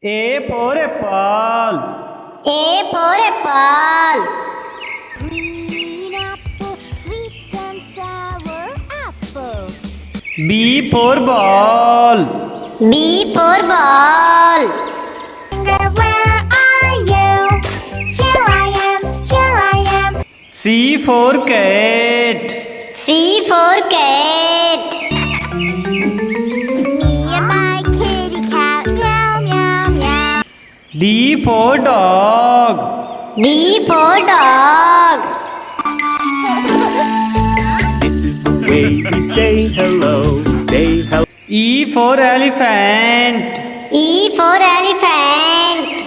A for apple. A for apple. Green apple, sweet and sour apple. B for ball. B for ball. Where are you? Here I am, here I am. C for cat. C for cat. Me and my kitty cat, meow, meow, meow. D for dog. D for dog. This is the way we say hello. Say hello. E for elephant. E for elephant.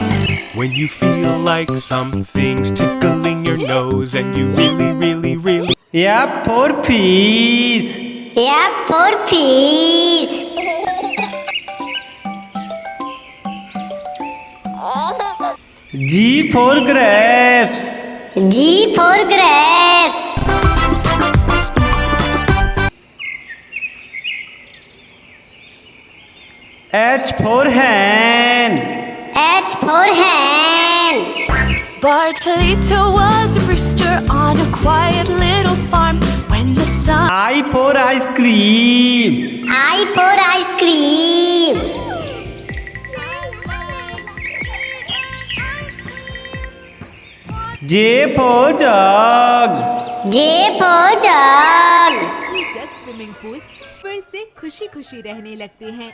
When you feel like something's tickling your nose and you really F for fish. F for fish. G for grapes. G for grapes. H for hen. H for hen. Bartolito was a rooster on a quiet little farm. When the sun I for ice cream. I for ice cream. J for jug. J for jug. जब swimming pool फिर से खुशी खुशी रहने लगते हैं।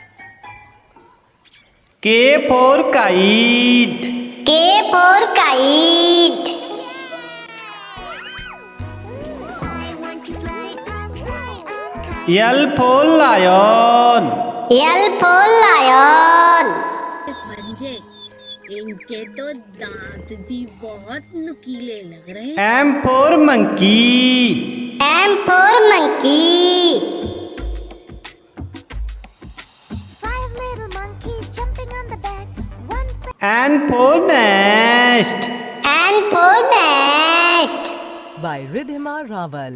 K for kite. K for kite. I want to fly a kite. L for lion. L for lion. पंजे इनके तो दांत भी बहुत नुकीले लग रहे हैं। M for monkey. M for monkey. 5 little monkeys jumping on the bed. One N for nest. N for nest. By Ridhima Raval.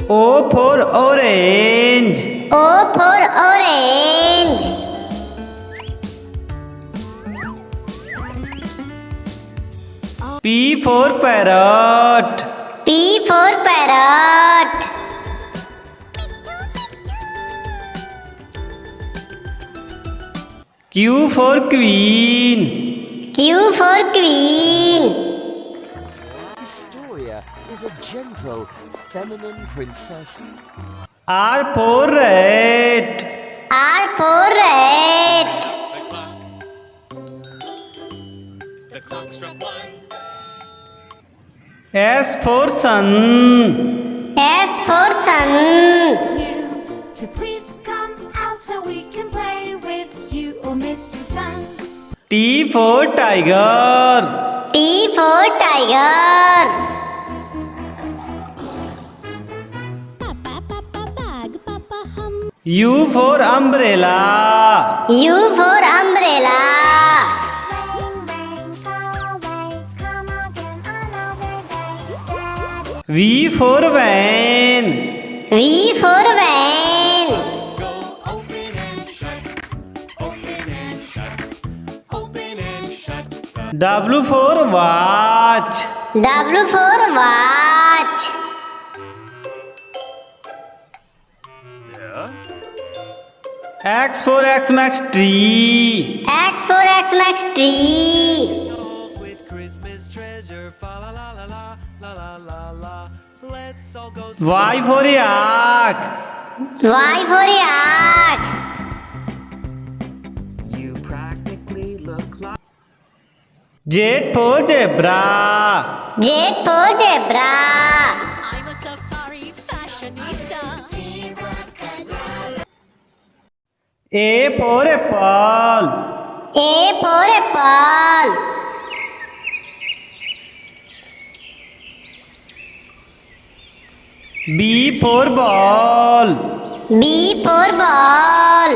O for orange. O for orange. P for parrot. P for parrot. Q for queen. Q for queen. Historia is a gentle, feminine princess. R for rat. R for rat. S for sun. S for sun. To please come out so we can play with you, oh Mr. Sun. T for tiger. T for tiger. Papa, papa, bag, papa, hum. U for umbrella. U for umbrella. Rain, rain, go away. Come again another day. Daddy. V for van. V for van. W for watch. W for watch. X for Xmas tree. X for Xmas tree. With Christmas treasure, fa la la la la la la la la. Let's all go. Y for yak. Y for yak. You practically look like Z for zebra. Z for zebra. I'm a safari fashionista. A for apple. A for apple. B for ball. B for ball.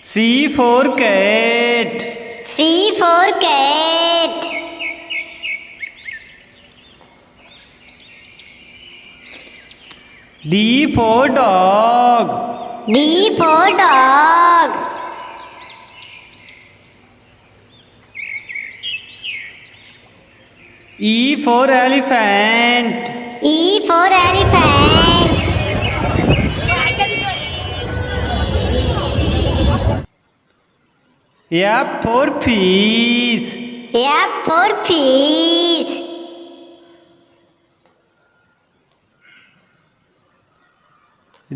C for cat. C for cat. D for dog. D for dog. E for elephant. E for elephant. F for fish. F for fish.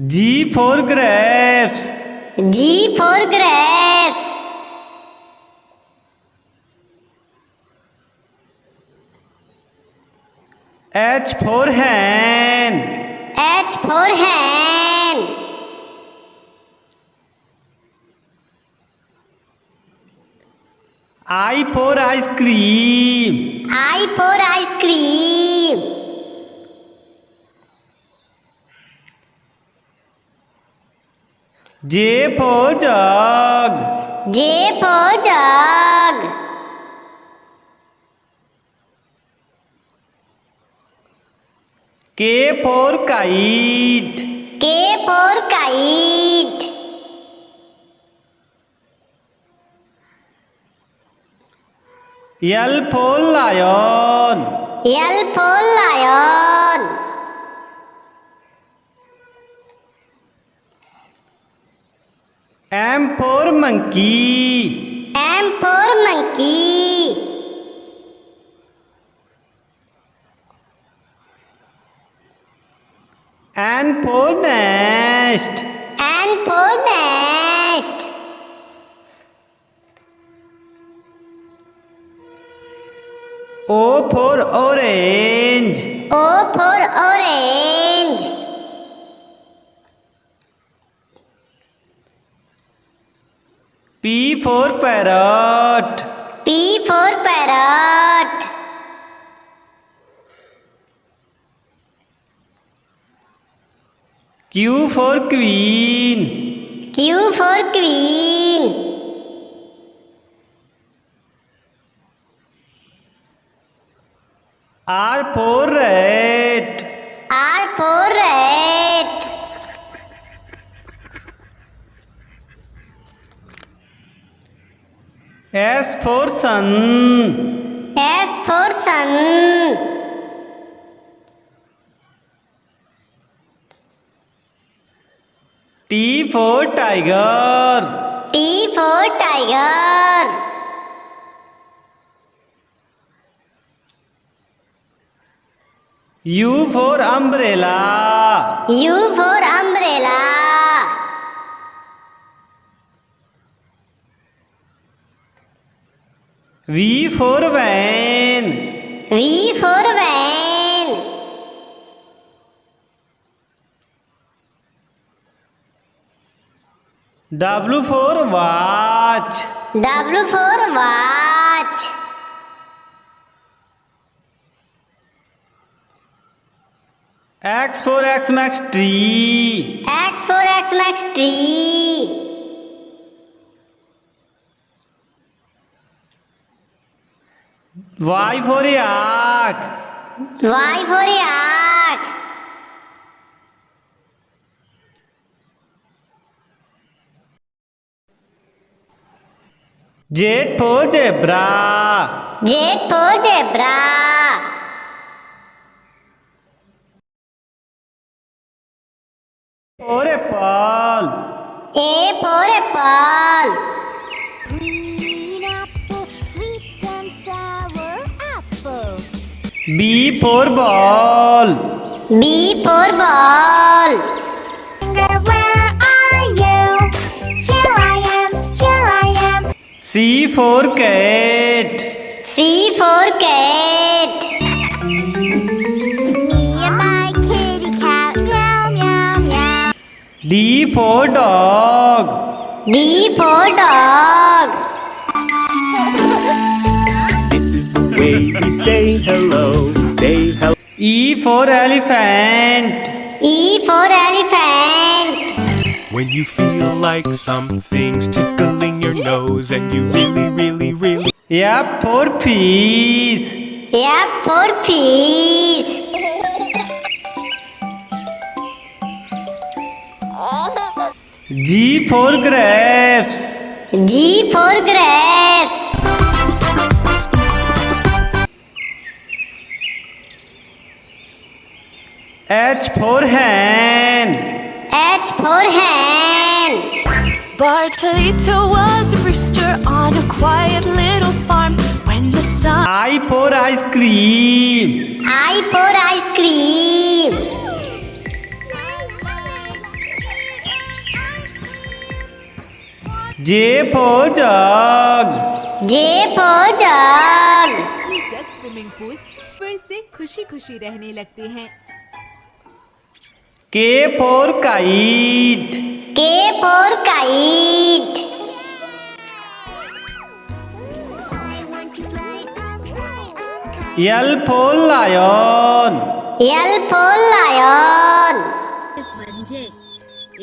G for grapes. G for grapes. H for hen. H for hen. I for ice cream. I for ice cream. J for jug. J for jug. K for kite. K for kite. L for lion. L for lion. M for monkey. M for monkey. N for nest. N for nest. O for orange. O for orange. P for parrot. P for parrot. Q for queen. Q for queen. R for rat. R for rat. S for sun. S for sun. T for tiger. T for tiger. U for umbrella. U for umbrella. V for van. V for van. W for watch. W for watch. X for Xmas tree. X for Xmas tree. Y for yak. Y for yak. Z for zebra. Z for zebra. For apple. A for apple. Green apple, sweet and sour apple. B for ball. B for ball. Where are you? Here I am, here I am. C for cat. C for cat. Me and my kitty cat, meow, meow, meow. D for dog. D for dog. This is the way we say hello. Say hello. E for elephant. E for elephant. When you feel like something's tickling your nose and you really F for fish. F for fish. G for grapes. G for grapes. H for hen. H for hen. Bartolito was a rooster on a quiet little farm when the sun I for ice cream. I for ice cream. J for jug. J for jug. Jug swimming pool फिर से खुशी खुशी रहने लगते हैं। K for kite. K for kite. L for lion. L for lion. पंजे,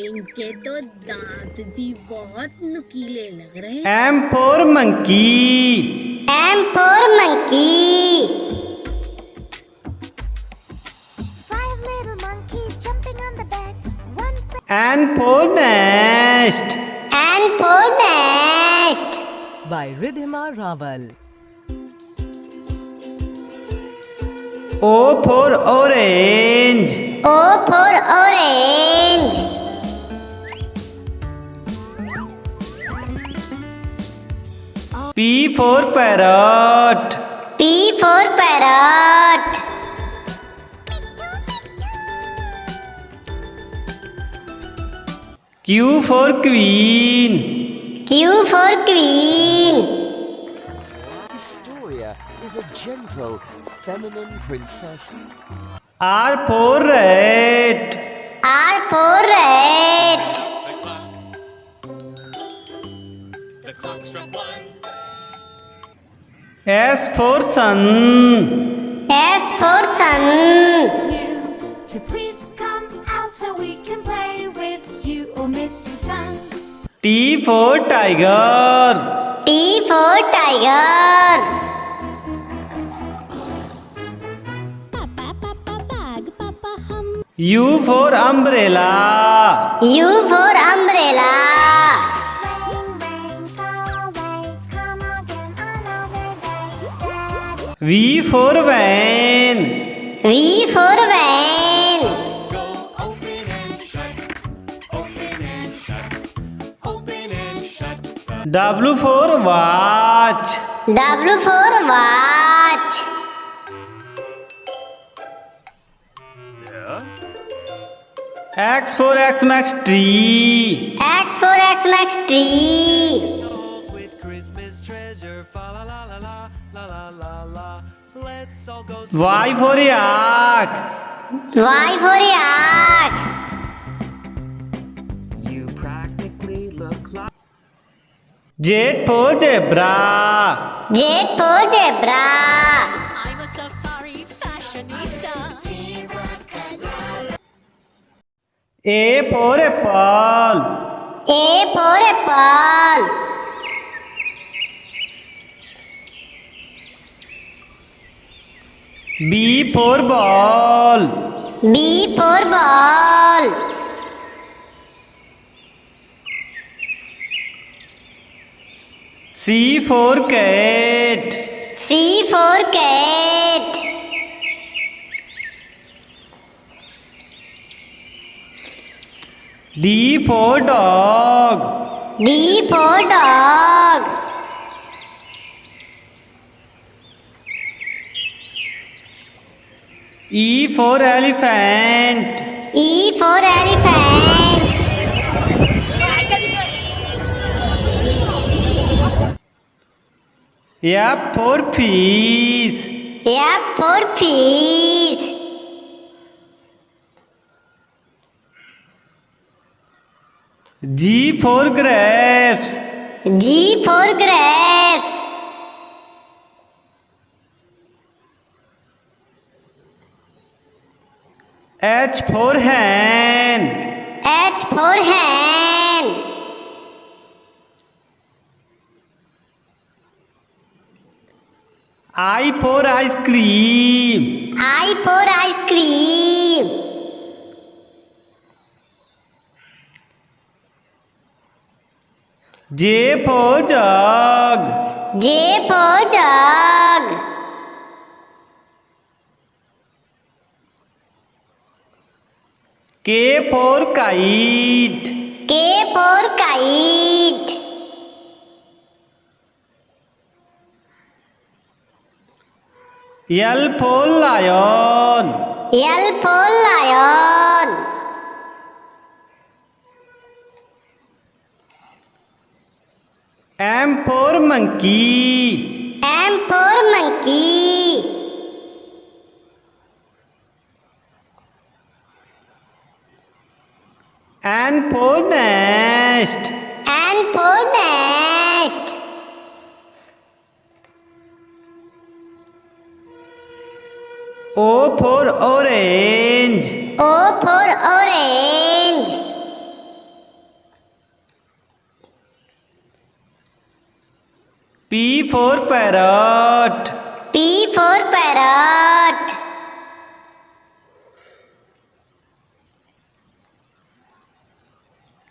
इनके तो दांत भी बहुत नुकीले लग रहे हैं। M for monkey. M for monkey. Five little monkeys jumping on the bed. One N for nest. N for nest. by Ridhima Raval. O for orange. O for orange. P for parrot. P for parrot. Q for queen. Q for queen. Historia is a gentle, feminine princess. R for rat. R for rat. S for sun. S for sun. To please come out so we can play with you, oh Mr. Sun. T for tiger. T for tiger. U for umbrella. U for umbrella. V for van. V for van. W for watch. W for watch. X for Xmas tree. X for Xmas tree. With Christmas treasure, fa la la la la la la la la. Let's all go. Y for yak. Y for yak. You practically look like Z for zebra. Z for zebra. I'm a safari fashionista. A for apple. A for apple. B for ball. B for ball. C for cat. C for cat. D for dog. D for dog. E for elephant. E for elephant. F for fish. F for fish. G for grapes. G for grapes. H for hen. H for hen. I for ice cream. I for ice cream. J for jug. J for jug. K for kite. K for kite. L for lion. L for lion. M for monkey. M for monkey. N for nest. N for nest. O for orange. O for orange. P for parrot. P for parrot.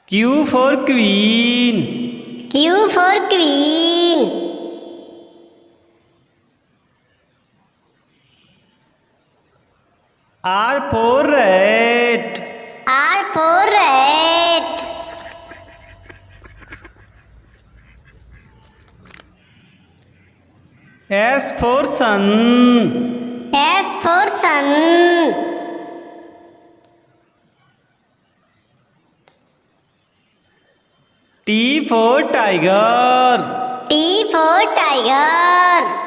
Q for queen. Q for queen. R for rat. R for rat. S for sun. S for sun. T for tiger. T for tiger.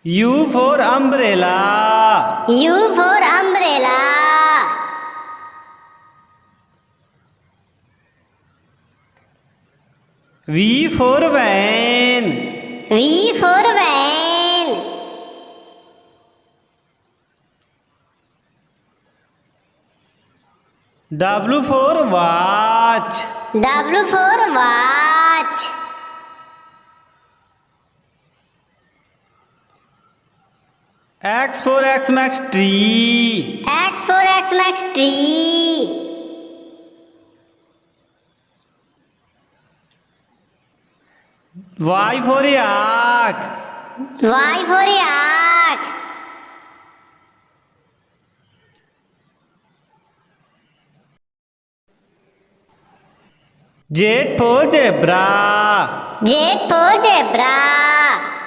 U for umbrella. U for umbrella. V for van. V for van. W for watch. W for watch. X for X-Max tree. X for X-Max tree. Y for yak. Y for yak. Z for zebra. Z for zebra.